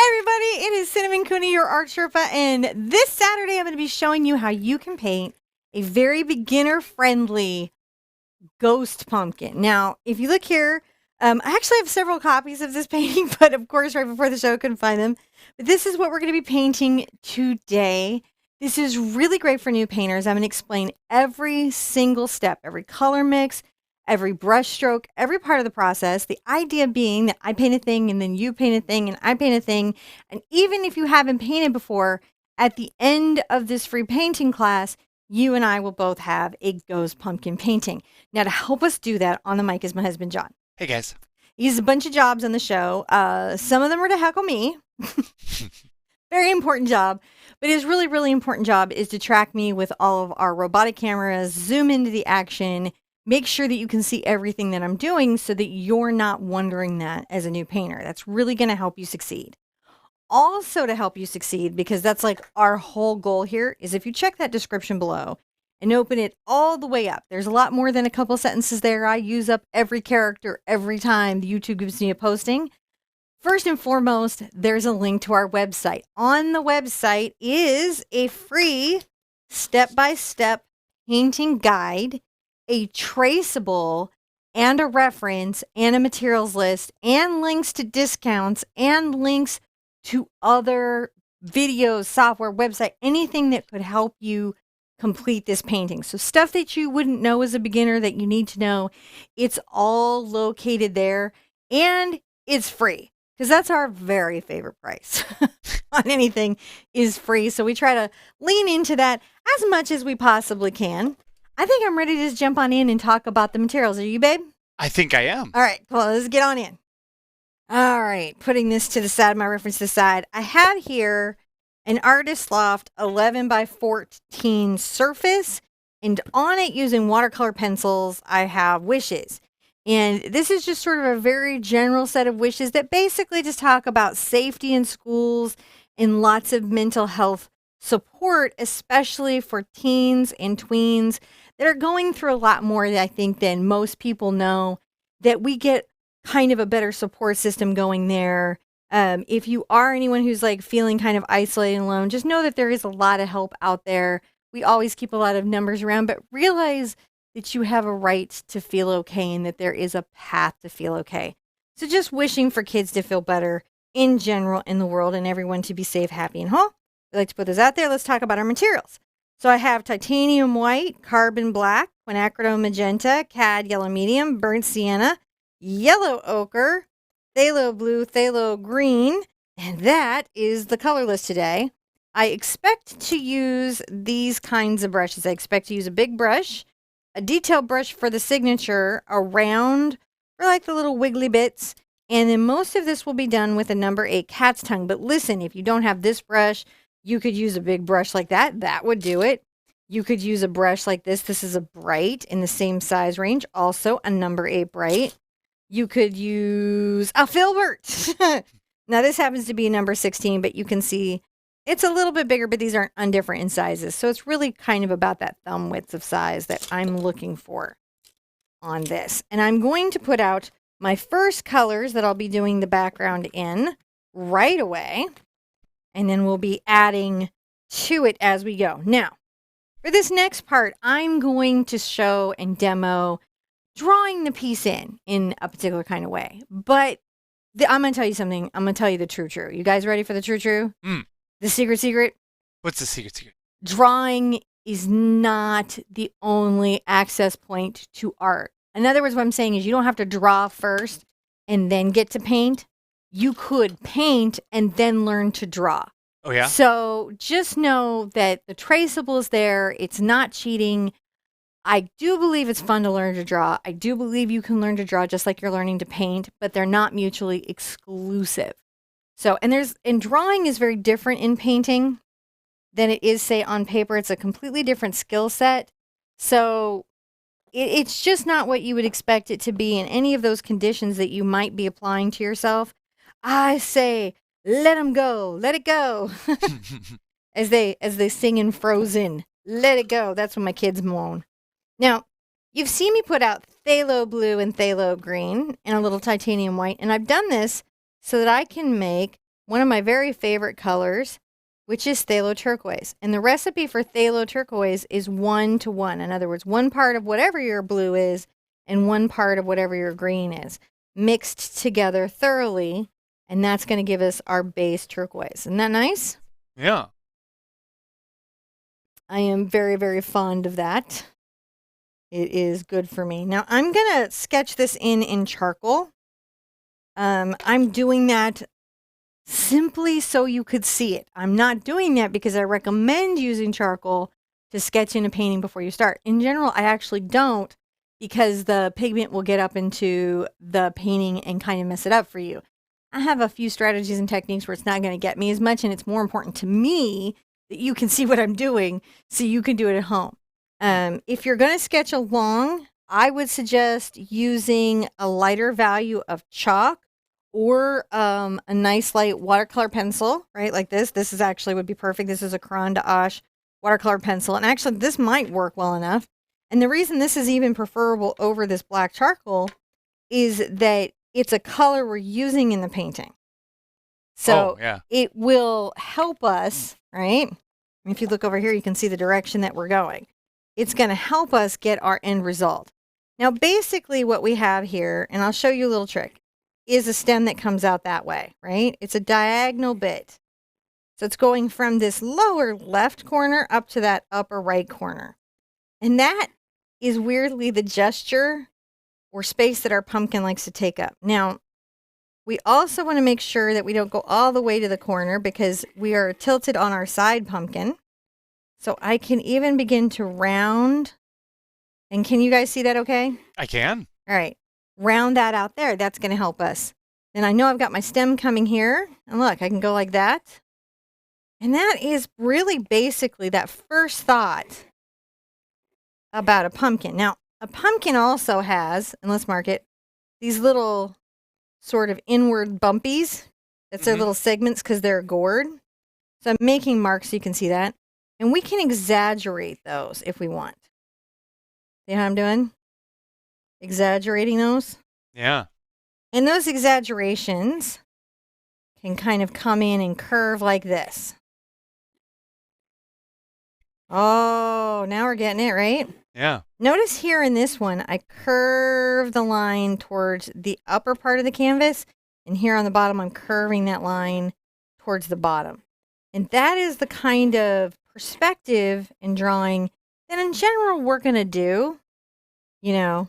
everybody, it is Cinnamon Cooney, your Art Sherpa, and this Saturday I'm going to be showing you how you can paint a very beginner-friendly ghost pumpkin. Now, if you look here, I actually have several copies of this painting, but of course, right before the show, I couldn't find them. But this is what we're going to be painting today. This is really great for new painters. I'm going to explain every single step, every color mix, every brush stroke, every part of the process. The idea being that I paint a thing and then you paint a thing and I paint a thing. And even if you haven't painted before, at the end of this free painting class, you and I will both have a ghost pumpkin painting. Now, to help us do that, on the mic is my husband, John. Hey, guys. He has a bunch of jobs on the show. Some of them are to heckle me. Very important job. But his really, really important job is to track me with all of our robotic cameras, zoom into the action, make sure that you can see everything that I'm doing so that you're not wondering that as a new painter. That's really going to help you succeed. Also to help you succeed, because that's like our whole goal here, is if you check that description below and open it all the way up, there's a lot more than a couple sentences there. I use up every character every time YouTube gives me a posting. First and foremost, there's a link to our website. On the website is a free step-by-step painting guide, a traceable and a reference and a materials list and links to discounts and links to other videos, software, website, anything that could help you complete this painting. So stuff that you wouldn't know as a beginner that you need to know, it's all located there and it's free. Because that's our very favorite price on anything is free. So we try to lean into that as much as we possibly can. I think I'm ready to just jump on in and talk about the materials. Are you, babe? I think I am. All right, cool. Let's get on in. All right, putting this to the side, my reference to the side. I have here an Artist Loft 11 by 14 surface. And on it, using watercolor pencils, I have wishes. And this is just sort of a very general set of wishes that basically just talk about safety in schools and lots of mental health support, especially for teens and tweens that are going through a lot more, I think, than most people know, that we get kind of a better support system going there. If you are anyone who's like feeling kind of isolated and alone, just know that there is a lot of help out there. We always keep a lot of numbers around, but realize that you have a right to feel okay and that there is a path to feel okay. So just wishing for kids to feel better in general in the world and everyone to be safe, happy, and whole. I'd like to put this out there. Let's talk about our materials. So I have titanium white, carbon black, quinacridone magenta, cad yellow medium, burnt sienna, yellow ochre, phthalo blue, phthalo green, and that is the color list today. I expect to use these kinds of brushes. I expect to use a big brush, a detail brush for the signature around for like the little wiggly bits. And then most of this will be done with a number 8 cat's tongue. But listen, if you don't have this brush, you could use a big brush like that. That would do it. You could use a brush like this. This is a bright in the same size range. Also a number 8 bright. You could use a filbert. Now this happens to be a number 16, but you can see it's a little bit bigger, but these aren't undifferent in sizes. So it's really kind of about that thumb width of size that I'm looking for on this. And I'm going to put out my first colors that I'll be doing the background in right away. And then we'll be adding to it as we go. Now, for this next part, I'm going to show and demo drawing the piece in a particular kind of way. But I'm going to tell you something. I'm going to tell you the true. You guys ready for the true? The secret? What's the secret? Drawing is not the only access point to art. In other words, what I'm saying is you don't have to draw first and then get to paint. You could paint and then learn to draw. Oh, yeah? So just know that the traceable is there. It's not cheating. I do believe it's fun to learn to draw. I do believe you can learn to draw just like you're learning to paint, but they're not mutually exclusive. So, and drawing is very different in painting than it is, say, on paper. It's a completely different skill set. So it's just not what you would expect it to be in any of those conditions that you might be applying to yourself. I say, let them go, let it go. as they sing in Frozen, let it go. That's when my kids moan. Now, you've seen me put out phthalo blue and phthalo green and a little titanium white, and I've done this so that I can make one of my very favorite colors, which is phthalo turquoise. And the recipe for phthalo turquoise is 1 to 1. In other words, one part of whatever your blue is and one part of whatever your green is, mixed together thoroughly, and that's going to give us our base turquoise. Isn't that nice? Yeah. I am very, very fond of that. It is good for me. Now, I'm going to sketch this in charcoal. I'm doing that simply so you could see it. I'm not doing that because I recommend using charcoal to sketch in a painting before you start. In general, I actually don't, because the pigment will get up into the painting and kind of mess it up for you. I have a few strategies and techniques where it's not going to get me as much, and it's more important to me that you can see what I'm doing so you can do it at home. If you're going to sketch along, I would suggest using a lighter value of chalk or a nice light watercolor pencil, right? Like this. This is actually would be perfect. This is a Crayon d'Ache watercolor pencil. And actually, this might work well enough. And the reason this is even preferable over this black charcoal is that it's a color we're using in the painting. So it will help us, right? If you look over here, you can see the direction that we're going. It's going to help us get our end result. Now, basically what we have here, and I'll show you a little trick, is a stem that comes out that way, right? It's a diagonal bit. So it's going from this lower left corner up to that upper right corner. And that is weirdly the gesture or space that our pumpkin likes to take up. Now, we also want to make sure that we don't go all the way to the corner because we are tilted on our side pumpkin. So I can even begin to round. And can you guys see that okay? I can. All right. Round that out there. That's going to help us. Then I know I've got my stem coming here. And look, I can go like that. And that is really basically that first thought about a pumpkin. Now, a pumpkin also has, and let's mark it, these little sort of inward bumpies. That's their little segments because they're gourd. So I'm making marks so you can see that. And we can exaggerate those if we want. See how I'm doing? Exaggerating those. Yeah. And those exaggerations can kind of come in and curve like this. Oh, now we're getting it, right? Yeah. Notice here in this one, I curve the line towards the upper part of the canvas. And here on the bottom, I'm curving that line towards the bottom. And that is the kind of perspective in drawing that in general we're going to do, you know,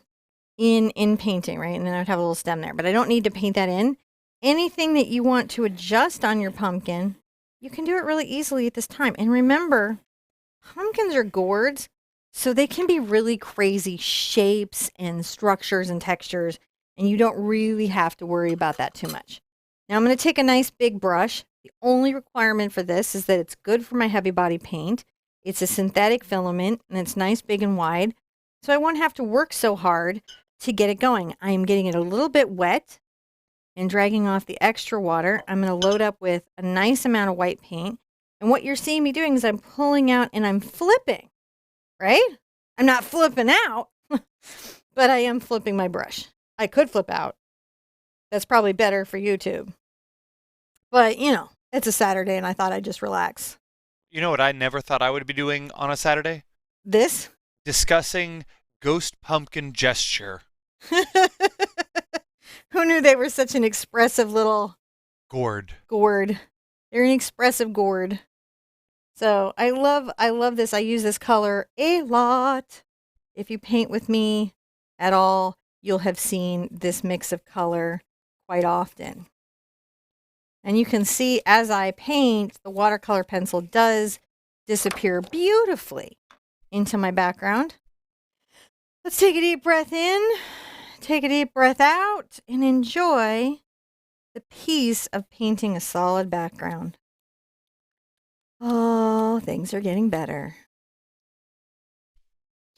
in painting, right? And then I'd have a little stem there, but I don't need to paint that in. Anything that you want to adjust on your pumpkin, you can do it really easily at this time. And remember, pumpkins are gourds, so they can be really crazy shapes and structures and textures, and you don't really have to worry about that too much. Now I'm going to take a nice big brush. The only requirement for this is that it's good for my heavy body paint. It's a synthetic filament, and it's nice, big, and wide, so I won't have to work so hard to get it going. I am getting it a little bit wet and dragging off the extra water. I'm going to load up with a nice amount of white paint. And what you're seeing me doing is I'm pulling out and I'm flipping, right? I'm not flipping out, but I am flipping my brush. I could flip out. That's probably better for YouTube. But, you know, it's a Saturday and I thought I'd just relax. You know what I never thought I would be doing on a Saturday? This? Discussing ghost pumpkin gesture. Who knew they were such an expressive little Gourd. They're an expressive gourd. So I love this. I use this color a lot. If you paint with me at all, you'll have seen this mix of color quite often. And you can see as I paint, the watercolor pencil does disappear beautifully into my background. Let's take a deep breath in, take a deep breath out, and enjoy the peace of painting a solid background. Oh, things are getting better.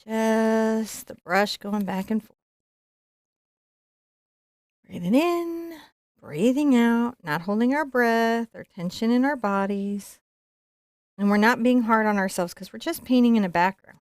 Just the brush going back and forth. Breathing in, breathing out, not holding our breath or tension in our bodies. And we're not being hard on ourselves because we're just painting in a background.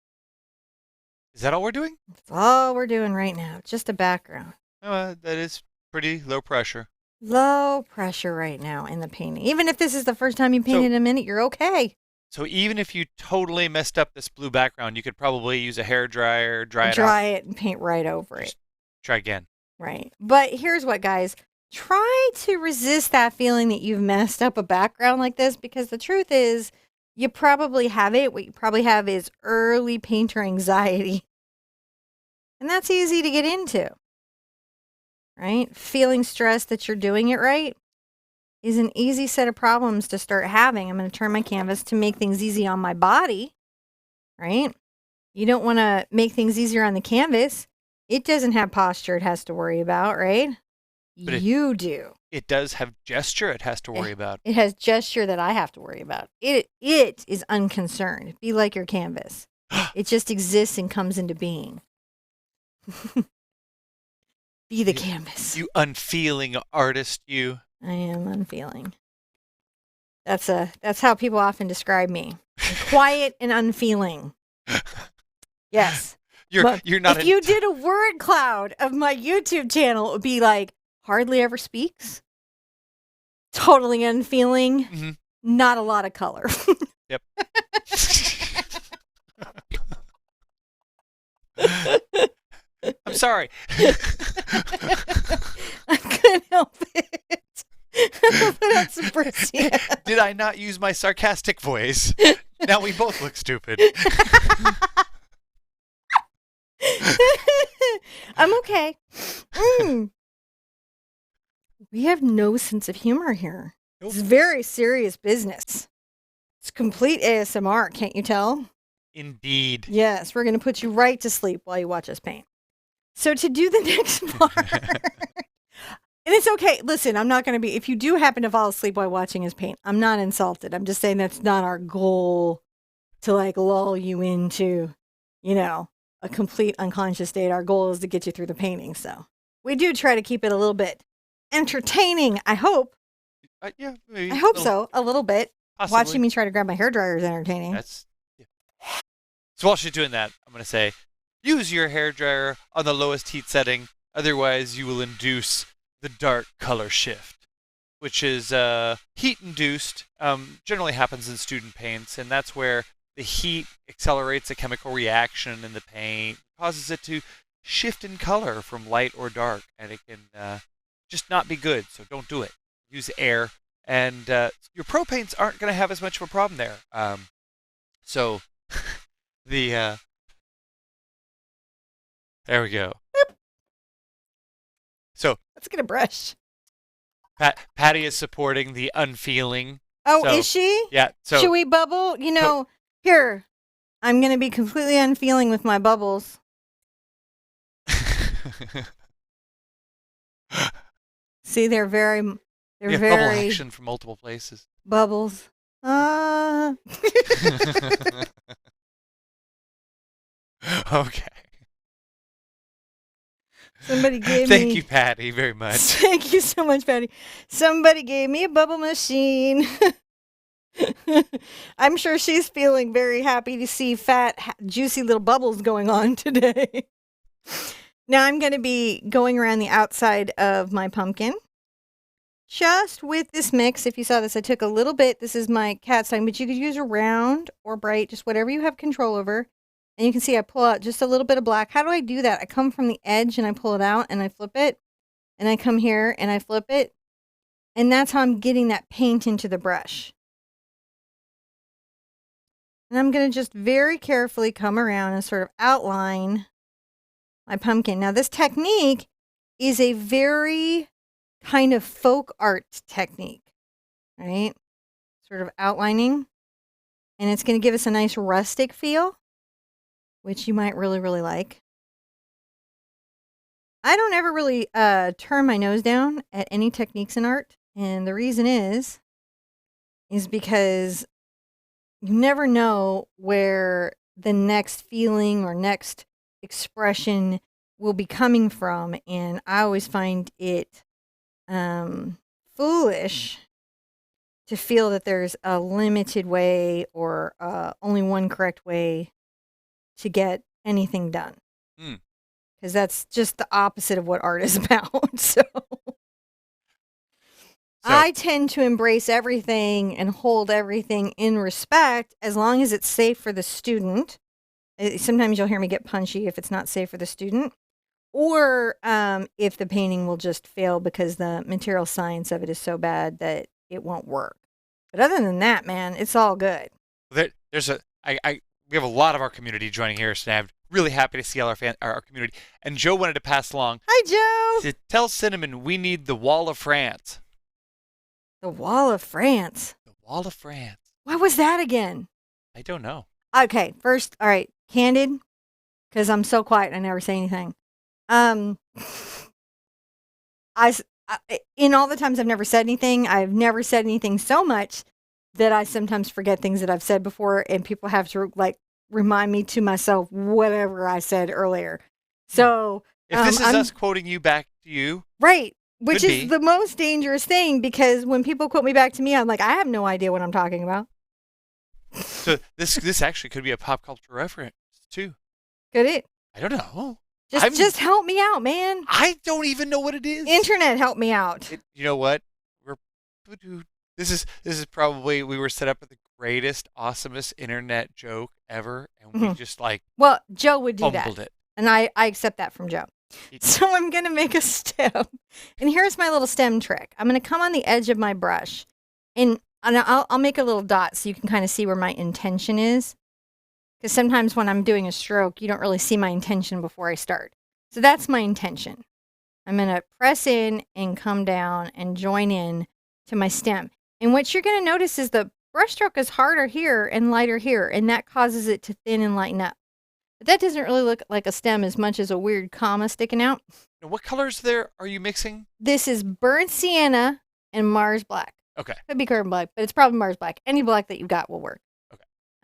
Is that all we're doing? That's all we're doing right now. Just a background. That is pretty low pressure. Low pressure right now in the painting. Even if this is the first time you painted in a minute, you're okay. So even if you totally messed up this blue background, you could probably use a hair dryer, dry it and paint right over it. Try again. Right. But here's what, guys. Try to resist that feeling that you've messed up a background like this, because the truth is you probably have it. What you probably have is early painter anxiety. And that's easy to get into. Right? Feeling stressed that you're doing it right is an easy set of problems to start having. I'm going to turn my canvas to make things easy on my body, right? You don't want to make things easier on the canvas. It doesn't have posture it has to worry about, right? But you do. It does have gesture it has to worry about. It has gesture that I have to worry about. It is unconcerned. Be like your canvas. It just exists and comes into being. Be the canvas. You unfeeling artist, you. I am unfeeling. That's how people often describe me. I'm quiet and unfeeling. Yes. You're not. If you did a word cloud of my YouTube channel, it would be like hardly ever speaks, totally unfeeling, not a lot of color. Yep. I'm sorry. I couldn't help it. Put out some brassiere. Did I not use my sarcastic voice? Now we both look stupid. I'm okay. We have no sense of humor here. Nope. It's very serious business. It's complete ASMR, can't you tell? Indeed. Yes, we're going to put you right to sleep while you watch us paint. So to do the next part, and it's okay. Listen, I'm not going to be, if you do happen to fall asleep while watching us paint, I'm not insulted. I'm just saying that's not our goal to like lull you into, a complete unconscious state. Our goal is to get you through the painting. So we do try to keep it a little bit entertaining, I hope. Yeah, maybe. I hope so, a little bit. Possibly. Watching me try to grab my hairdryer is entertaining. So while she's doing that, I'm going to say, use your hairdryer on the lowest heat setting. Otherwise, you will induce the dark color shift, which is heat-induced. Generally happens in student paints, and that's where the heat accelerates a chemical reaction in the paint, causes it to shift in color from light or dark, and it can just not be good. So don't do it. Use air, and your pro paints aren't going to have as much of a problem there. So there we go. Yep. So let's get a brush. Patty is supporting the unfeeling. Oh, is she? Yeah. So should we bubble? Here, I'm going to be completely unfeeling with my bubbles. See, they're very bubble action from multiple places. Bubbles. Okay. Somebody gave me... Thank you, Patty, very much. Thank you so much, Patty. Somebody gave me a bubble machine. I'm sure she's feeling very happy to see fat, juicy little bubbles going on today. Now I'm going to be going around the outside of my pumpkin. Just with this mix, if you saw this, I took a little bit. This is my cat's eye, but you could use a round or bright, just whatever you have control over. And you can see I pull out just a little bit of black. How do I do that? I come from the edge and I pull it out and I flip it. And I come here and I flip it. And that's how I'm getting that paint into the brush. And I'm going to just very carefully come around and sort of outline my pumpkin. Now, this technique is a very kind of folk art technique, right? Sort of outlining. And it's going to give us a nice rustic feel, which you might really, really like. I don't ever really turn my nose down at any techniques in art. And the reason is because you never know where the next feeling or next expression will be coming from. And I always find it foolish to feel that there's a limited way or only one correct way to get anything done. Because that's just the opposite of what art is about. So So I tend to embrace everything and hold everything in respect as long as it's safe for the student. Sometimes you'll hear me get punchy if it's not safe for the student, or if the painting will just fail because the material science of it is so bad that it won't work. But other than that, man, it's all good. there's we have a lot of our community joining here, so I'm really happy to see all our community. And Joe wanted to pass along Hi, Joe. to tell Cinnamon we need the Wall of France. The Wall of France. The Wall of France. What was that again? I don't know. Okay, first, all right, candid, because I'm so quiet, I never say anything. I, in all the times I've never said anything, I've never said anything so much that I sometimes forget things that I've said before, and people have to like remind me to myself whatever I said earlier. So if this is us quoting you back to you, right, which could is be the most dangerous thing, because when people quote me back to me, I'm like, I have no idea what I'm talking about. So this actually could be a pop culture reference too. Could it? I don't know. Just help me out, man. I don't even know what it is. Internet, help me out. You know what? This is probably, we were set up with the greatest, awesomest internet joke ever, and we just well, Joe would do fumbled that, it. And I accept that from Joe. So I'm gonna make a stem, and here's my little stem trick. I'm gonna come on the edge of my brush, and I'll make a little dot so you can kind of see where my intention is. Because sometimes when I'm doing a stroke, you don't really see my intention before I start. So that's my intention. I'm going to press in and come down and join in to my stem. And what you're going to notice is the brush stroke is harder here and lighter here, and that causes it to thin and lighten up. But that doesn't really look like a stem as much as a weird comma sticking out. Now, what colors there are you mixing? This is burnt sienna and Mars black. Okay. Could be carbon black, but it's probably Mars black. Any black that you've got will work.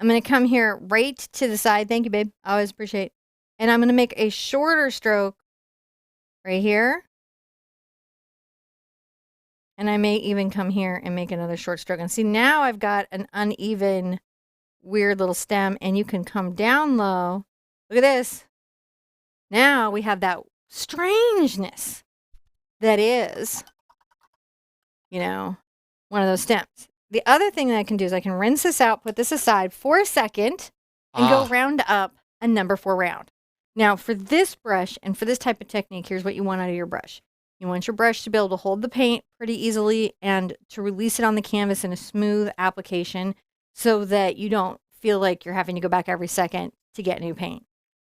I'm going to come here right to the side. Thank you, babe. I always appreciate. And I'm going to make a shorter stroke right here. And I may even come here and make another short stroke. And see, now I've got an uneven, weird little stem. And you can come down low. Look at this. Now we have that strangeness that is, one of those stems. The other thing that I can do is I can rinse this out, put this aside for a second, and go round up a number 4 round. Now, for this brush and for this type of technique, here's what you want out of your brush. You want your brush to be able to hold the paint pretty easily and to release it on the canvas in a smooth application so that you don't feel like you're having to go back every second to get new paint.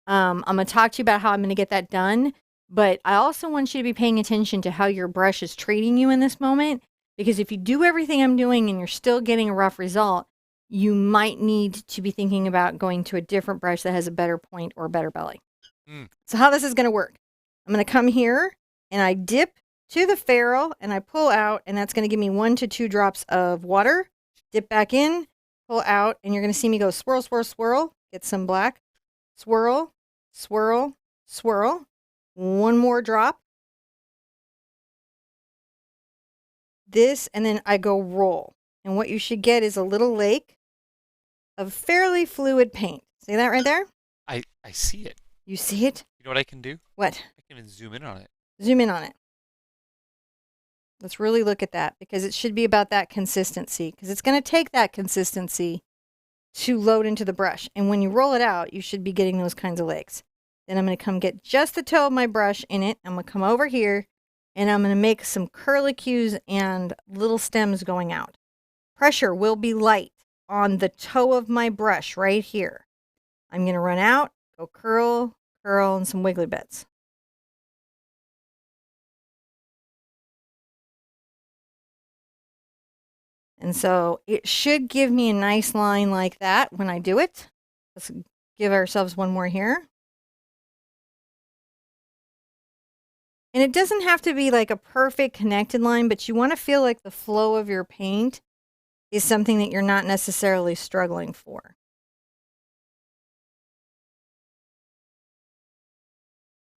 I'm going to talk to you about how I'm going to get that done, but I also want you to be paying attention to how your brush is treating you in this moment. Because if you do everything I'm doing and you're still getting a rough result, you might need to be thinking about going to a different brush that has a better point or a better belly. So how this is going to work, I'm going to come here and I dip to the ferrule and I pull out, and that's going to give me 1 to 2 drops of water. Dip back in, pull out, and you're going to see me go swirl, swirl, swirl, get some black, swirl, swirl, swirl, 1 more drop. This, and then I go roll. And what you should get is a little lake of fairly fluid paint. See that right there? I see it. You see it? You know what I can do? What? I can even zoom in on it. Zoom in on it. Let's really look at that, because it should be about that consistency, because it's going to take that consistency to load into the brush. And when you roll it out, you should be getting those kinds of lakes. Then I'm going to come get just the toe of my brush in it. I'm going to come over here. And I'm going to make some curlicues and little stems going out. Pressure will be light on the toe of my brush right here. I'm going to run out, go curl, curl, and some wiggly bits. And so it should give me a nice line like that when I do it. Let's give ourselves one more here. And it doesn't have to be like a perfect connected line, but you want to feel like the flow of your paint is something that you're not necessarily struggling for.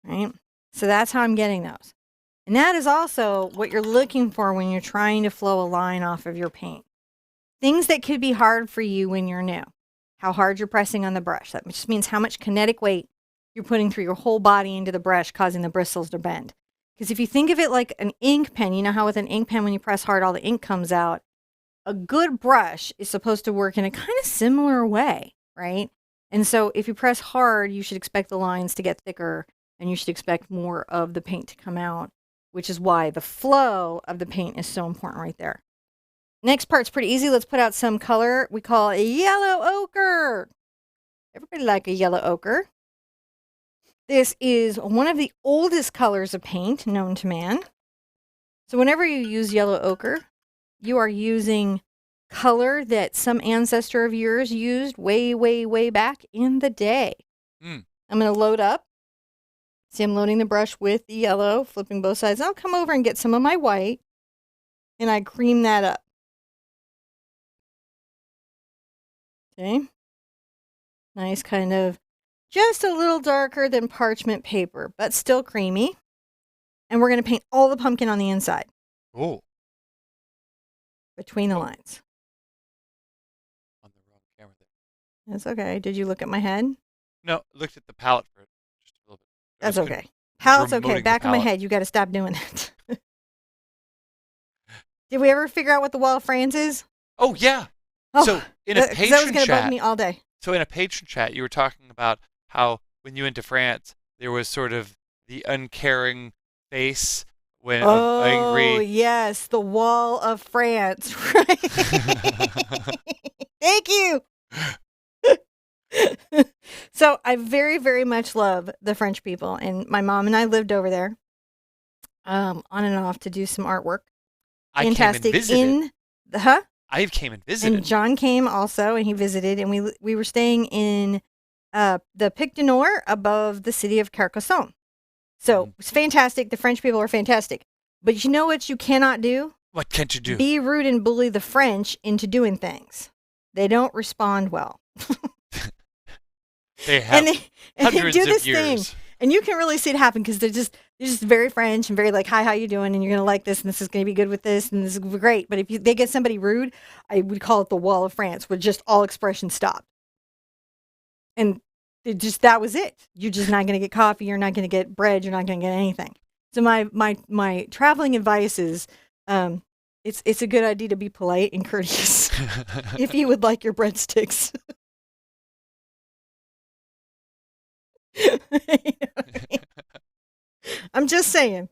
Right? So that's how I'm getting those. And that is also what you're looking for when you're trying to flow a line off of your paint. Things that could be hard for you when you're new. How hard you're pressing on the brush. That just means how much kinetic weight you're putting through your whole body into the brush, causing the bristles to bend. Because if you think of it like an ink pen, you know how with an ink pen, when you press hard, all the ink comes out. A good brush is supposed to work in a kind of similar way, right? And so if you press hard, you should expect the lines to get thicker and you should expect more of the paint to come out, which is why the flow of the paint is so important right there. Next part's pretty easy. Let's put out some color. We call it yellow ochre. Everybody like a yellow ochre. This is one of the oldest colors of paint known to man. So whenever you use yellow ochre, you are using color that some ancestor of yours used way, way, way back in the day. I'm going to load up. See, I'm loading the brush with the yellow, flipping both sides. I'll come over and get some of my white, and I cream that up. Okay. Nice kind of, just a little darker than parchment paper, but still creamy. And we're going to paint all the pumpkin on the inside. Oh. Between the lines. On the wrong camera there. That's okay. Did you look at my head? No, looked at the palette for just a little bit. That's okay. Palette's okay. Back of my head, you got to stop doing that. Did we ever figure out what the Wall of France is? Oh, yeah. Oh, so in a patron that was going to chat, bug me all day. So in a patron chat, you were talking about how when you went to France, there was sort of the uncaring face when angry. Oh, yes, the Wall of France, right? Thank you. So I very, very much love the French people, and my mom and I lived over there, on and off to do some artwork. Fantastic. I came and visited. I came and visited. And John came also, and he visited, and we were staying in the Pic du Nord above the city of Carcassonne. So it was fantastic. The French people are fantastic. But you know what you cannot do? What can't you do? Be rude and bully the French into doing things. They don't respond well. They have hundreds they do this of years. thing, and you can really see it happen because they're just very French and very like, hi, how you doing? And you're gonna like this, and this is gonna be good with this, and this is great. But if they get somebody rude, I would call it the Wall of France, where just all expression stopped, and that was it. You're just not gonna get coffee. You're not gonna get bread. You're not gonna get anything. So my traveling advice is, it's a good idea to be polite and courteous if you would like your breadsticks. You know what I mean? I'm just saying.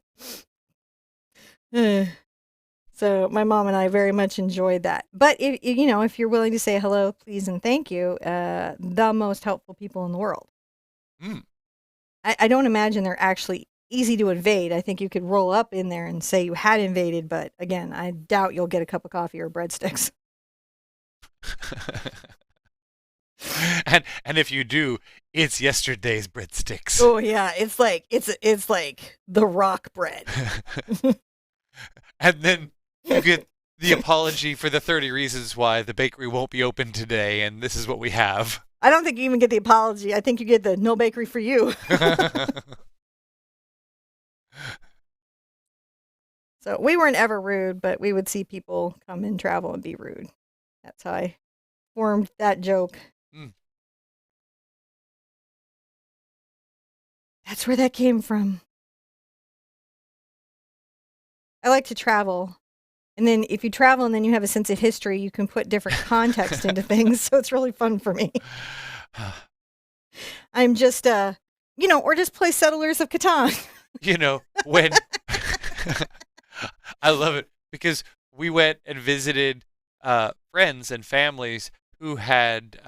So my mom and I very much enjoyed that. But if you're willing to say hello, please, and thank you, the most helpful people in the world. I don't imagine they're actually easy to invade. I think you could roll up in there and say you had invaded, but again, I doubt you'll get a cup of coffee or breadsticks. And if you do, it's yesterday's breadsticks. Oh yeah, it's like the rock bread. And then you get the apology for the 30 reasons why the bakery won't be open today, and this is what we have. I don't think you even get the apology. I think you get the no bakery for you. So we weren't ever rude, but we would see people come and travel and be rude. That's how I formed that joke. That's where that came from. I like to travel. And then if you travel and then you have a sense of history, you can put different context into things. So it's really fun for me. I'm just, or just play Settlers of Catan. When I love it because we went and visited friends and families who had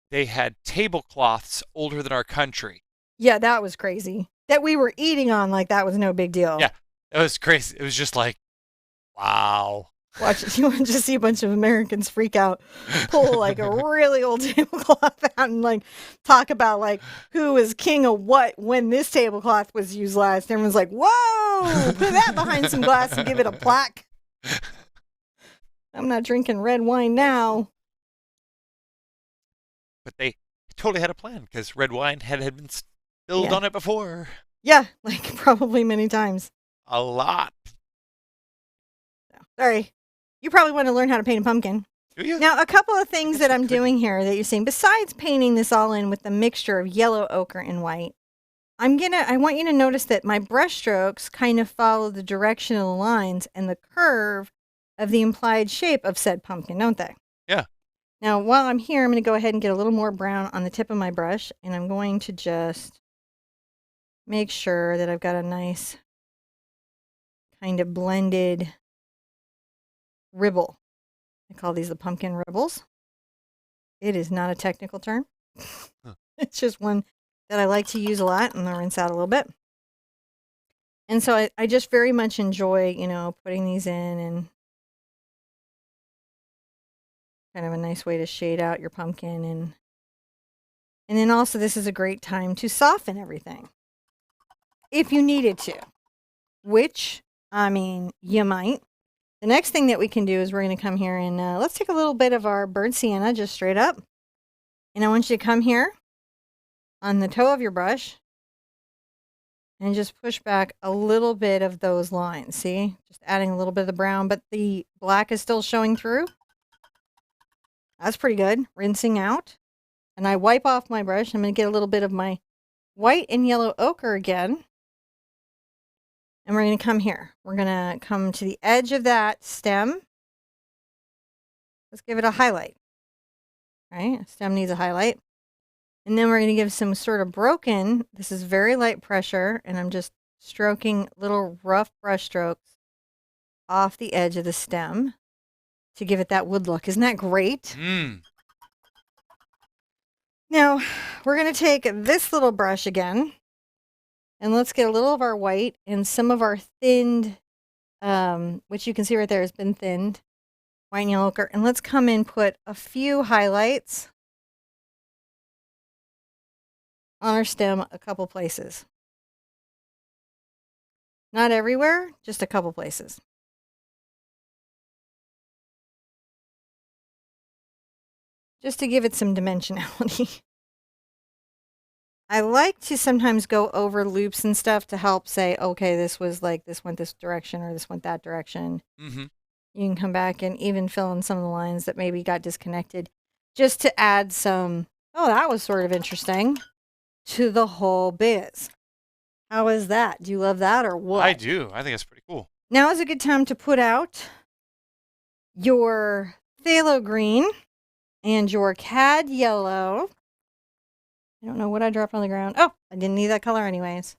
they had tablecloths older than our country. Yeah, that was crazy. That we were eating on like that was no big deal. Yeah, it was crazy. It was just like, wow. Watch it. You want to just see a bunch of Americans freak out, pull like a really old tablecloth out and like talk about like who was king of what when this tablecloth was used last. Everyone's like, whoa, put that behind some glass and give it a plaque. I'm not drinking red wine now. But they totally had a plan because red wine had been spilled on it before. Yeah, like probably many times. A lot. So, sorry. You probably want to learn how to paint a pumpkin. Do you? Now, a couple of things that I'm doing here that you're seeing, besides painting this all in with the mixture of yellow ochre and white, I want you to notice that my brush strokes kind of follow the direction of the lines and the curve of the implied shape of said pumpkin, don't they? Yeah. Now, while I'm here, I'm going to go ahead and get a little more brown on the tip of my brush, and I'm going to just make sure that I've got a nice kind of blended ribble. I call these the pumpkin ribbles. It is not a technical term. It's just one that I like to use a lot, and I'll rinse out a little bit. And so I just very much enjoy, putting these in, and kind of a nice way to shade out your pumpkin. And then also this is a great time to soften everything if you needed to, which, you might. The next thing that we can do is we're going to come here and let's take a little bit of our burnt sienna just straight up. And I want you to come here on the toe of your brush and just push back a little bit of those lines. See, just adding a little bit of the brown, but the black is still showing through. That's pretty good. Rinsing out. And I wipe off my brush. I'm going to get a little bit of my white and yellow ochre again. And we're going to come here. We're going to come to the edge of that stem. Let's give it a highlight. All right, stem needs a highlight. And then we're going to give some sort of broken. This is very light pressure, and I'm just stroking little rough brush strokes off the edge of the stem to give it that wood look. Isn't that great? Now, we're going to take this little brush again, and let's get a little of our white and some of our thinned, which you can see right there has been thinned, white and yellow ochre, and let's come in, put a few highlights on our stem a couple places. Not everywhere, just a couple places. Just to give it some dimensionality. I like to sometimes go over loops and stuff to help say, okay, this was like, this went this direction or this went that direction. Mm-hmm. You can come back and even fill in some of the lines that maybe got disconnected just to add some, oh, that was sort of interesting, to the whole biz. How is that? Do you love that or what? I do. I think it's pretty cool. Now is a good time to put out your phthalo green and your cad yellow. I don't know what I dropped on the ground. Oh, I didn't need that color anyways.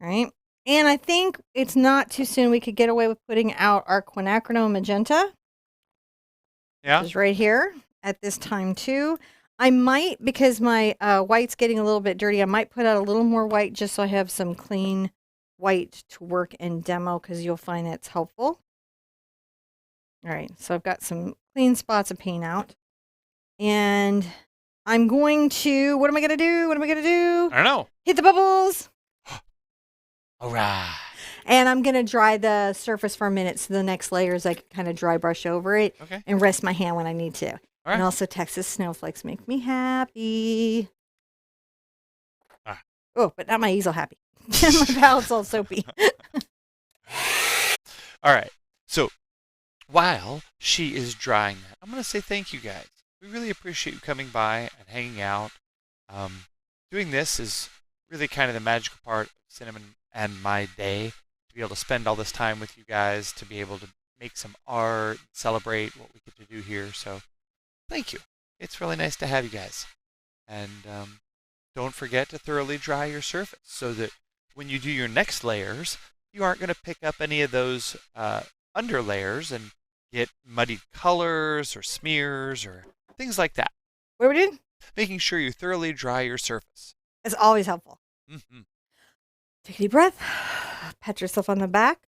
All right. And I think it's not too soon we could get away with putting out our quinacridone magenta. Yeah. Which is right here at this time too. I might, because my white's getting a little bit dirty, I might put out a little more white just so I have some clean white to work and demo, because you'll find that's helpful. All right, so I've got some clean spots of paint out. And I'm going to, what am I going to do? I don't know. Hit the bubbles. All right. And I'm going to dry the surface for a minute, so the next layers I can kind of dry brush over it and rest my hand when I need to. All right. And also Texas snowflakes make me happy. Oh, but not my easel happy. My palette's all soapy. All right. So while she is drying that, I'm going to say thank you guys. We really appreciate you coming by and hanging out. Doing this is really kind of the magical part of Cinnamon and my day, to be able to spend all this time with you guys, to be able to make some art, celebrate what we get to do here. So thank you. It's really nice to have you guys. And don't forget to thoroughly dry your surface so that when you do your next layers, you aren't going to pick up any of those under layers and get muddied colors or smears or things like that. What are we doing? Making sure you thoroughly dry your surface. It's always helpful. Mm-hmm. Take a deep breath. Pat yourself on the back.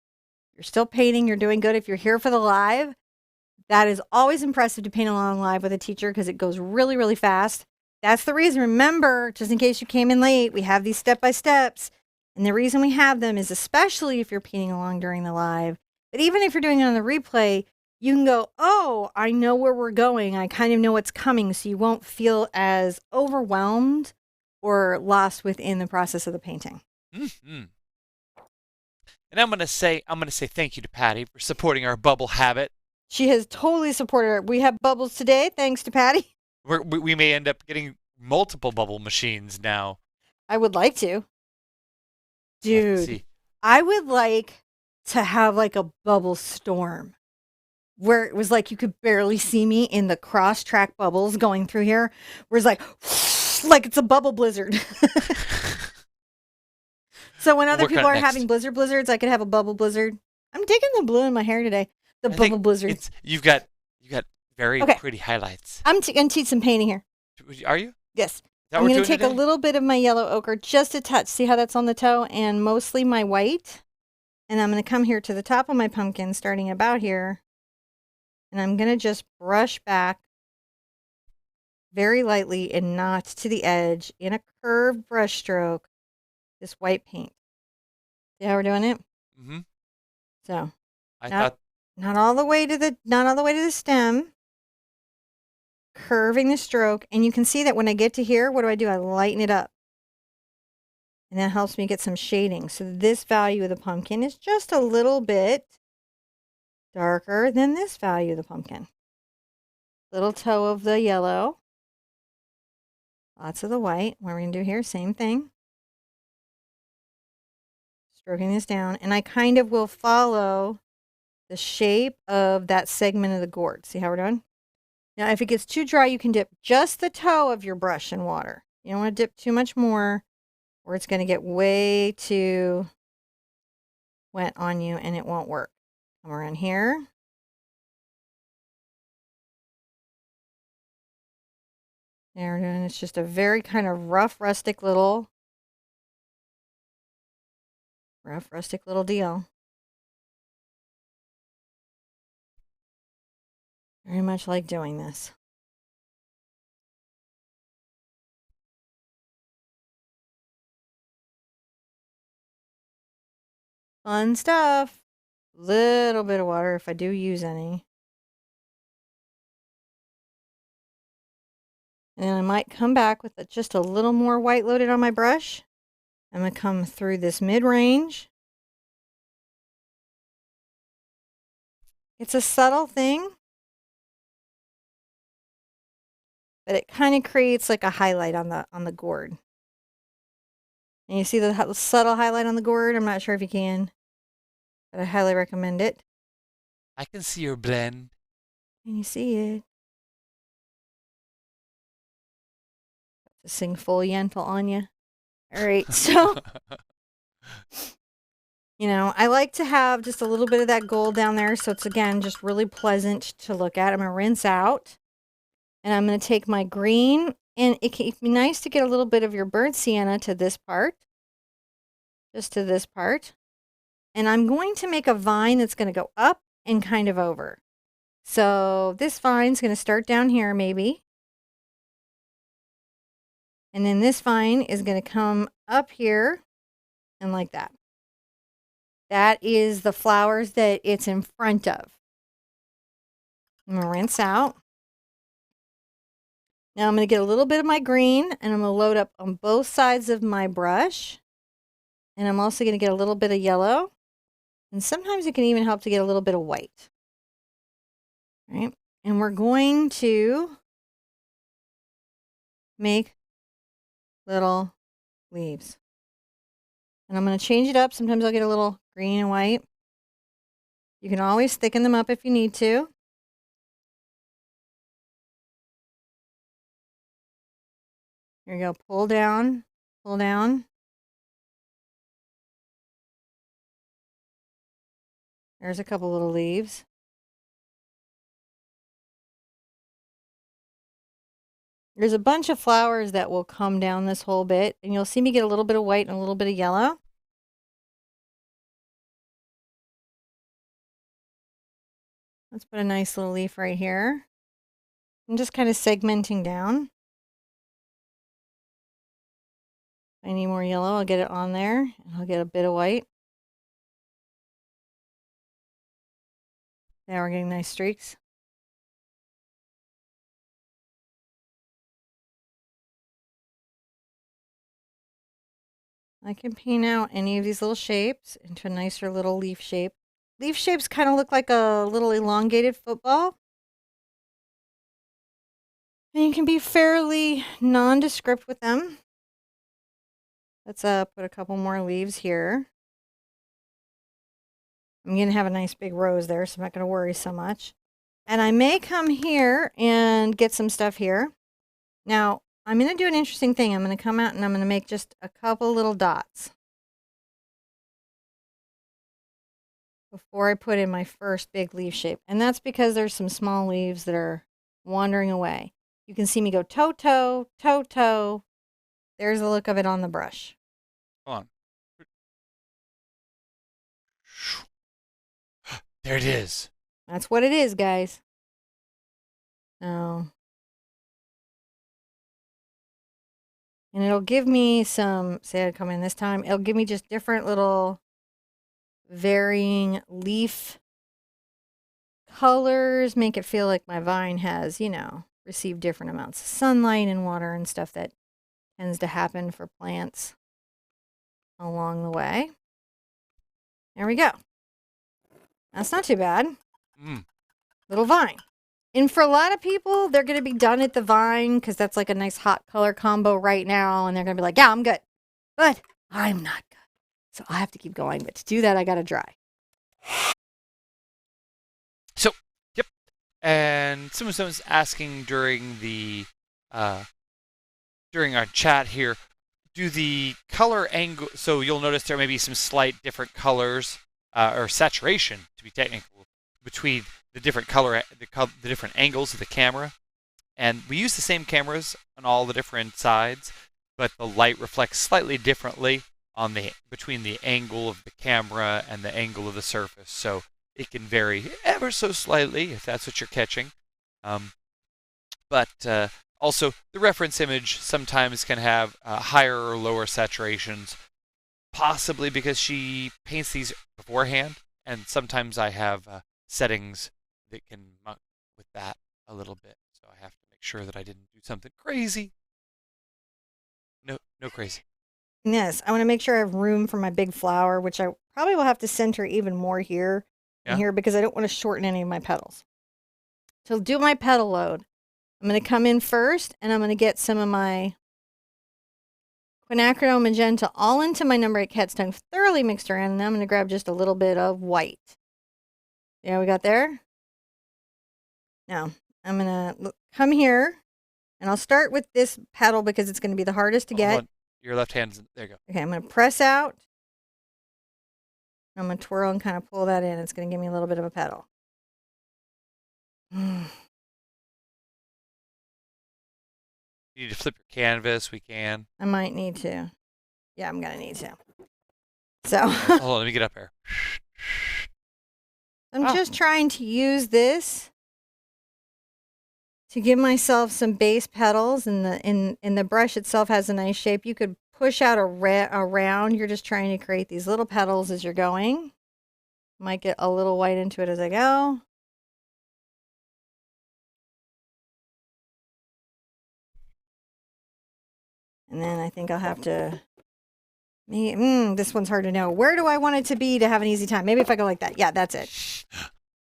You're still painting. You're doing good. If you're here for the live, that is always impressive to paint along live with a teacher, because it goes really, really fast. That's the reason. Remember, just in case you came in late, we have these step-by-steps. And the reason we have them is especially if you're painting along during the live. But even if you're doing it on the replay, you can go, oh, I know where we're going. I kind of know what's coming. So you won't feel as overwhelmed or lost within the process of the painting. Mm-hmm. And I'm gonna say thank you to Patty for supporting our bubble habit. She has totally supported her. We have bubbles today, thanks to Patty. We may end up getting multiple bubble machines now. I would like to. We'll have to Dude, see. I would like to have like a bubble storm where it was like you could barely see me in the cross track bubbles going through here, where it's like it's a bubble blizzard. So when We'll other work on people it are having next. blizzards, I could have a bubble blizzard. I'm digging the blue in my hair today. The I think bubble blizzard. it's you got very Okay. pretty highlights. I'm going to teach some painting here. Are you? Is Yes. that I'm what we're going to doing take a today? little bit of my yellow ochre, just a touch. See how that's on the toe? And mostly my white. And I'm going to come here to the top of my pumpkin, starting about here. And I'm going to just brush back very lightly and not to the edge in a curved brush stroke, this white paint. See how we're doing it? Mm-hmm. So I not, thought not all the way to the stem, curving the stroke. And you can see that when I get to here, what do? I lighten it up. And that helps me get some shading. So this value of the pumpkin is just a little bit darker than this value of the pumpkin. Little toe of the yellow. Lots of the white. What we're going to do here, same thing. Stroking this down. And I kind of will follow the shape of that segment of the gourd. See how we're doing? Now, if it gets too dry, you can dip just the toe of your brush in water. You don't want to dip too much more, or it's going to get way too wet on you and it won't work. Come around here. There, and it's just a very kind of rough, rustic little deal. Very much like doing this. Fun stuff. Little bit of water if I do use any. And then I might come back with just a little more white loaded on my brush. I'm going to come through this mid-range. It's a subtle thing, but it kind of creates like a highlight on the gourd. And you see the subtle highlight on the gourd? I'm not sure if you can, but I highly recommend it. I can see your blend. Can you see it? To sing full Yentl on you. All right, so you know, I like to have just a little bit of that gold down there, so it's again just really pleasant to look at. I'm gonna rinse out, and I'm gonna take my green, and it can be nice to get a little bit of your burnt sienna to this part, just to this part, and I'm going to make a vine that's gonna go up and kind of over. So this vine's gonna start down here maybe, and then this vine is gonna come up here, and like that. That is the flowers that it's in front of. I'm going to rinse out. Now I'm going to get a little bit of my green and I'm going to load up on both sides of my brush. And I'm also going to get a little bit of yellow. And sometimes it can even help to get a little bit of white. All right. And we're going to make little leaves. And I'm going to change it up. Sometimes I'll get a little green and white. You can always thicken them up if you need to. Here you go. Pull down, pull down. There's a couple little leaves. There's a bunch of flowers that will come down this whole bit, and you'll see me get a little bit of white and a little bit of yellow. Let's put a nice little leaf right here. I'm just kind of segmenting down. If I need more yellow, I'll get it on there, and I'll get a bit of white. Now we're getting nice streaks. I can paint out any of these little shapes into a nicer little leaf shape. Leaf shapes kind of look like a little elongated football. And you can be fairly nondescript with them. Let's put a couple more leaves here. I'm going to have a nice big rose there, so I'm not going to worry so much. And I may come here and get some stuff here. Now, I'm going to do an interesting thing. I'm going to come out and I'm going to make just a couple little dots before I put in my first big leaf shape. And that's because there's some small leaves that are wandering away. You can see me go toe, toe, toe, toe. There's the look of it on the brush. Hold on. There it is. That's what it is, guys. Oh. And it'll give me some, say I come in this time, it'll give me just different little varying leaf colors, make it feel like my vine has, you know, received different amounts of sunlight and water and stuff that tends to happen for plants along the way. There we go. That's not too bad. Little vine. And for a lot of people, they're going to be done at the vine because that's like a nice hot color combo right now. And they're going to be like, yeah, I'm good. But I'm not good. So I have to keep going. But to do that, I got to dry. So, yep. And someone's asking during the during our chat here, do the color angle, so you'll notice there may be some slight different colors or saturation, to be technical, between the different the different angles of the camera. And we use the same cameras on all the different sides, but the light reflects slightly differently on between the angle of the camera and the angle of the surface. So it can vary ever so slightly if that's what you're catching. But also, the reference image sometimes can have higher or lower saturations, possibly because she paints these beforehand, and sometimes I have settings that can muck with that a little bit. So I have to make sure that I didn't do something crazy. No crazy. Yes, I want to make sure I have room for my big flower, which I probably will have to center even more here and here because I don't want to shorten any of my petals. So do my petal load. I'm going to come in first and I'm going to get some of my quinacridone magenta all into my number 8 cat's tongue, thoroughly mixed around, and then I'm going to grab just a little bit of white. Yeah, we got there? Now, I'm going to come here and I'll start with this petal because it's going to be the hardest to get. Your left hand's, there you go. Okay, I'm going to press out. I'm going to twirl and kind of pull that in. It's going to give me a little bit of a petal. You need to flip your canvas, we can. I might need to. Yeah, I'm going to need to. So. Hold on, let me get up here. I'm just trying to use this to give myself some base petals, and the brush itself has a nice shape. You could push out around. You're just trying to create these little petals as you're going. Might get a little white into it as I go. And then I think I'll have to, this one's hard to know. Where do I want it to be to have an easy time? Maybe if I go like that. Yeah, that's it.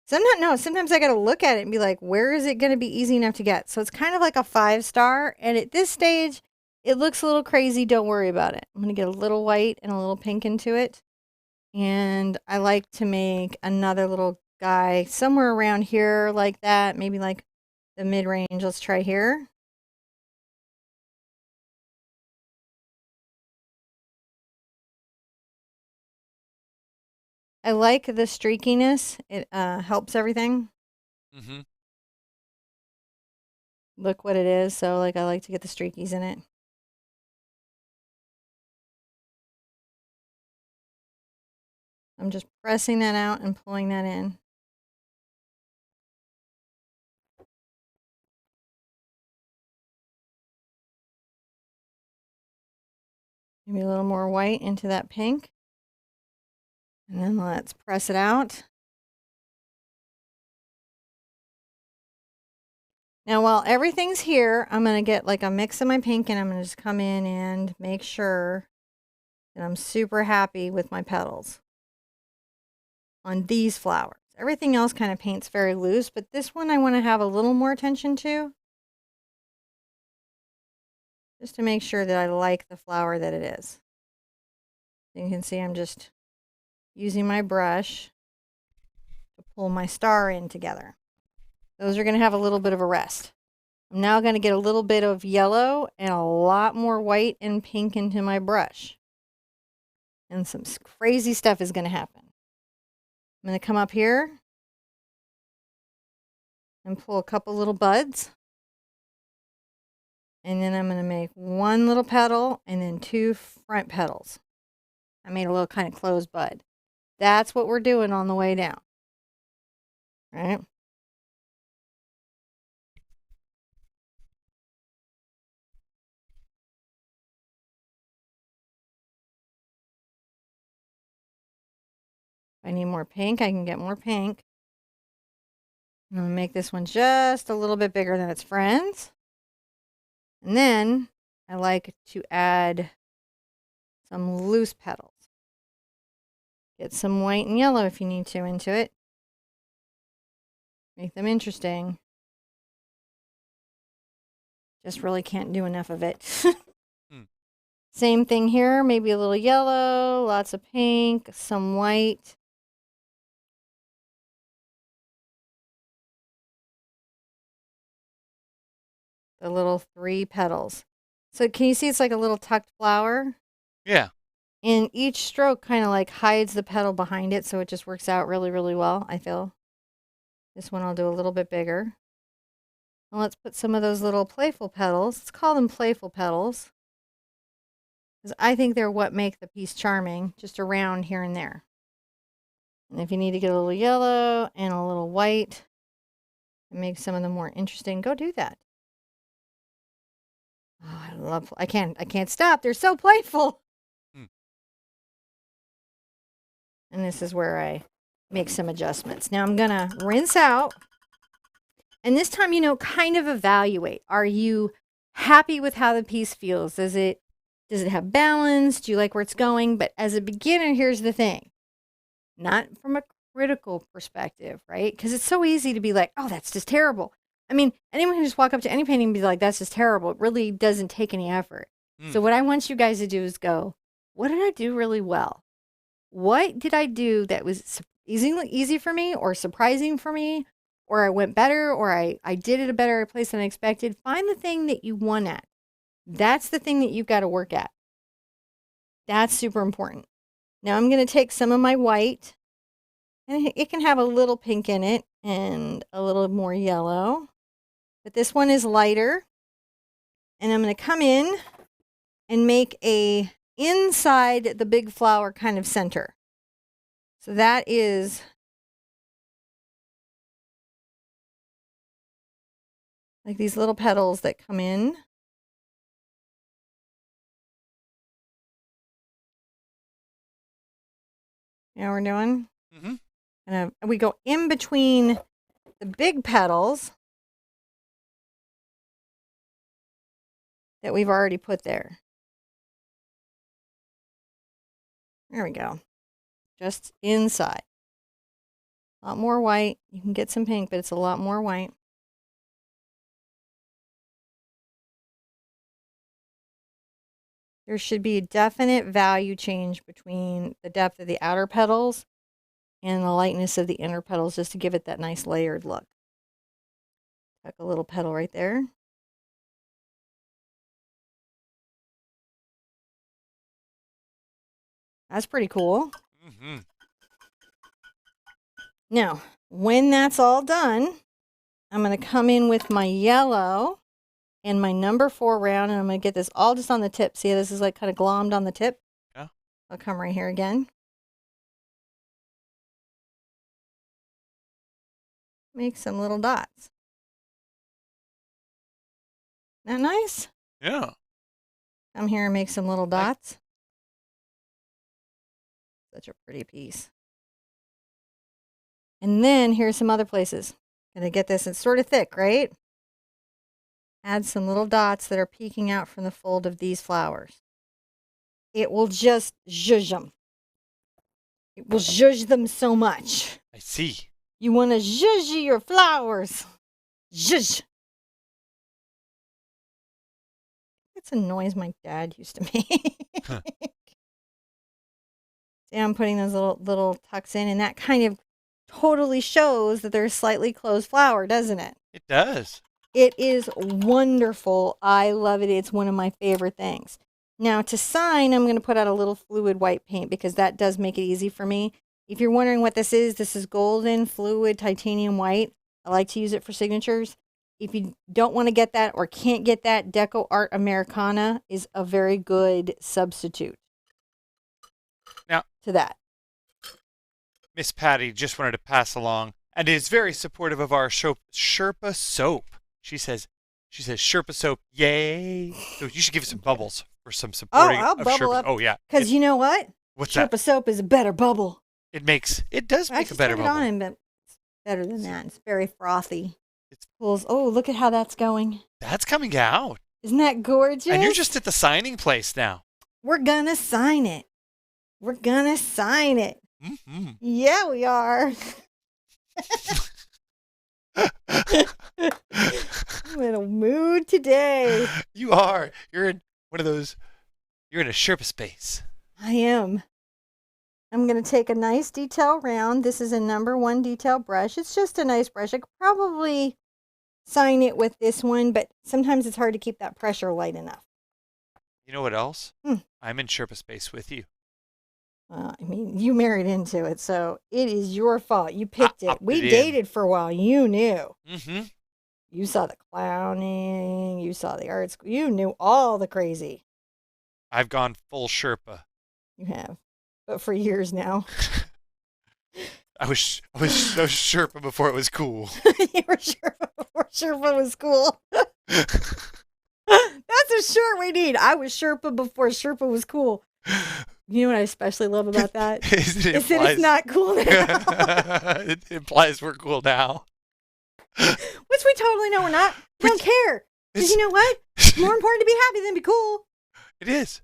Sometimes I got to look at it and be like, where is it going to be easy enough to get? So it's kind of like a 5-star. And at this stage, it looks a little crazy. Don't worry about it. I'm going to get a little white and a little pink into it. And I like to make another little guy somewhere around here like that. Maybe like the mid-range. Let's try here. I like the streakiness. It helps everything. Mm-hmm. Look what it is. So like I like to get the streakies in it. I'm just pressing that out and pulling that in. Maybe a little more white into that pink. And then let's press it out. Now, while everything's here, I'm going to get like a mix of my pink, and I'm going to just come in and make sure that I'm super happy with my petals on these flowers. Everything else kind of paints very loose, but this one I want to have a little more attention to, just to make sure that I like the flower that it is. You can see I'm just using my brush to pull my star in together. Those are going to have a little bit of a rest. I'm now going to get a little bit of yellow and a lot more white and pink into my brush. And some crazy stuff is going to happen. I'm going to come up here and pull a couple little buds. And then I'm going to make one little petal and then two front petals. I made a little kind of closed bud. That's what we're doing on the way down. All right. If I need more pink, I can get more pink. I'm going to make this one just a little bit bigger than its friends. And then I like to add some loose petals. Get some white and yellow if you need to into it. Make them interesting. Just really can't do enough of it. Same thing here, maybe a little yellow, lots of pink, some white. The little 3 petals. So can you see it's like a little tucked flower? Yeah. And each stroke kind of like hides the petal behind it, so it just works out really, really well, I feel. This one I'll do a little bit bigger. And let's put some of those little playful petals. Let's call them playful petals, because I think they're what make the piece charming, just around here and there. And if you need to get a little yellow and a little white and make some of them more interesting, go do that. Oh, I can't stop. They're so playful. And this is where I make some adjustments. Now I'm going to rinse out. And this time, kind of evaluate. Are you happy with how the piece feels? Does it have balance? Do you like where it's going? But as a beginner, here's the thing. Not from a critical perspective, right? Because it's so easy to be like, oh, that's just terrible. I mean, anyone can just walk up to any painting and be like, that's just terrible. It really doesn't take any effort. So what I want you guys to do is go, what did I do really well? What did I do that was easy for me or surprising for me? Or I went better, or I did it a better place than I expected. Find the thing that you won at. That's the thing that you've got to work at. That's super important. Now I'm going to take some of my white, and it can have a little pink in it and a little more yellow. But this one is lighter. And I'm going to come in and make a inside the big flower kind of center. So that is like these little petals that come in. You know what we're doing? Mm-hmm. And we go in between the big petals that we've already put there. There we go. Just inside. A lot more white. You can get some pink, but it's a lot more white. There should be a definite value change between the depth of the outer petals and the lightness of the inner petals, just to give it that nice layered look. Tuck a little petal right there. That's pretty cool. Mm-hmm. Now, when that's all done, I'm going to come in with my yellow and my number 4 round, and I'm going to get this all just on the tip. See, this is like kind of glommed on the tip. Yeah. I'll come right here again. Make some little dots. Isn't that nice? Yeah. Come here and make some little dots. Such a pretty piece. And then here's some other places. Gonna get this, it's sort of thick, right? Add some little dots that are peeking out from the fold of these flowers. It will just zhuzh them. It will zhuzh them so much. I see. You want to zhuzh your flowers. Zhuzh. It's a noise my dad used to make. I'm putting those little tucks in, and that kind of totally shows that there's slightly closed flower, doesn't it? It does. It is wonderful. I love it. It's one of my favorite things. Now to sign, I'm going to put out a little fluid white paint because that does make it easy for me. If you're wondering what this is golden fluid titanium white. I like to use it for signatures. If you don't want to get that or can't get that, Deco Art Americana is a very good substitute Now, to that. Miss Patty just wanted to pass along and is very supportive of our Sherpa soap. She says Sherpa soap, yay! So you should give us some bubbles for some supporting I'll of bubble Sherpa. up. Oh yeah, Because you know what? what's Sherpa that? soap is a better bubble. It does make a better Turn it bubble. on, but it's better than that. It's very frothy. It's Pools. Oh, look at how that's going. That's coming out, Isn't that gorgeous? and you're just at the signing place now. We're gonna sign it. We're gonna sign it. Mm-hmm. Yeah, we are. I'm in a mood today. You are. You're in one of those. You're in a Sherpa space. I am. I'm going to take a nice detail round. This is a number 1 detail brush. It's just a nice brush. I could probably sign it with this one, but sometimes it's hard to keep that pressure light enough. You know what else? I'm in Sherpa space with you. I mean, you married into it, so it is your fault. You picked it. We opted in. dated for a while. You knew. Mm-hmm. You saw the clowning. You saw the art school. You knew all the crazy. I've gone full Sherpa. You have. But for years now. I was Sherpa before it was cool. You were Sherpa before Sherpa was cool. That's a shirt we need. I was Sherpa before Sherpa was cool. You know what I especially love about that? Is that it's not cool now. It implies we're cool now. Which we totally know we're not. We don't care. Because you know what? It's more important to be happy than be cool. It is.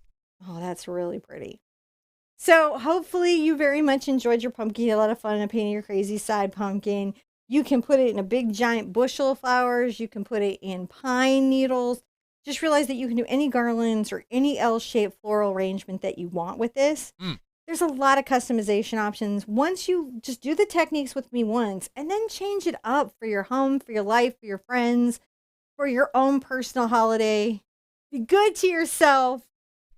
Oh, that's really pretty. So hopefully you very much enjoyed your pumpkin. You had a lot of fun in painting your crazy side pumpkin. You can put it in a big giant bushel of flowers. You can put it in pine needles. Just realize that you can do any garlands or any L-shaped floral arrangement that you want with this. There's a lot of customization options. Once you just do the techniques with me once and then change it up for your home, for your life, for your friends, for your own personal holiday. Be good to yourself.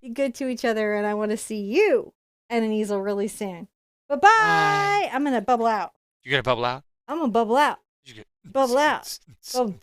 Be good to each other. And I want to see you at an easel really soon. Bye-bye. Bye. I'm going to bubble out. You gonna bubble out? I'm going to bubble out. You get Bubble out. Bubble.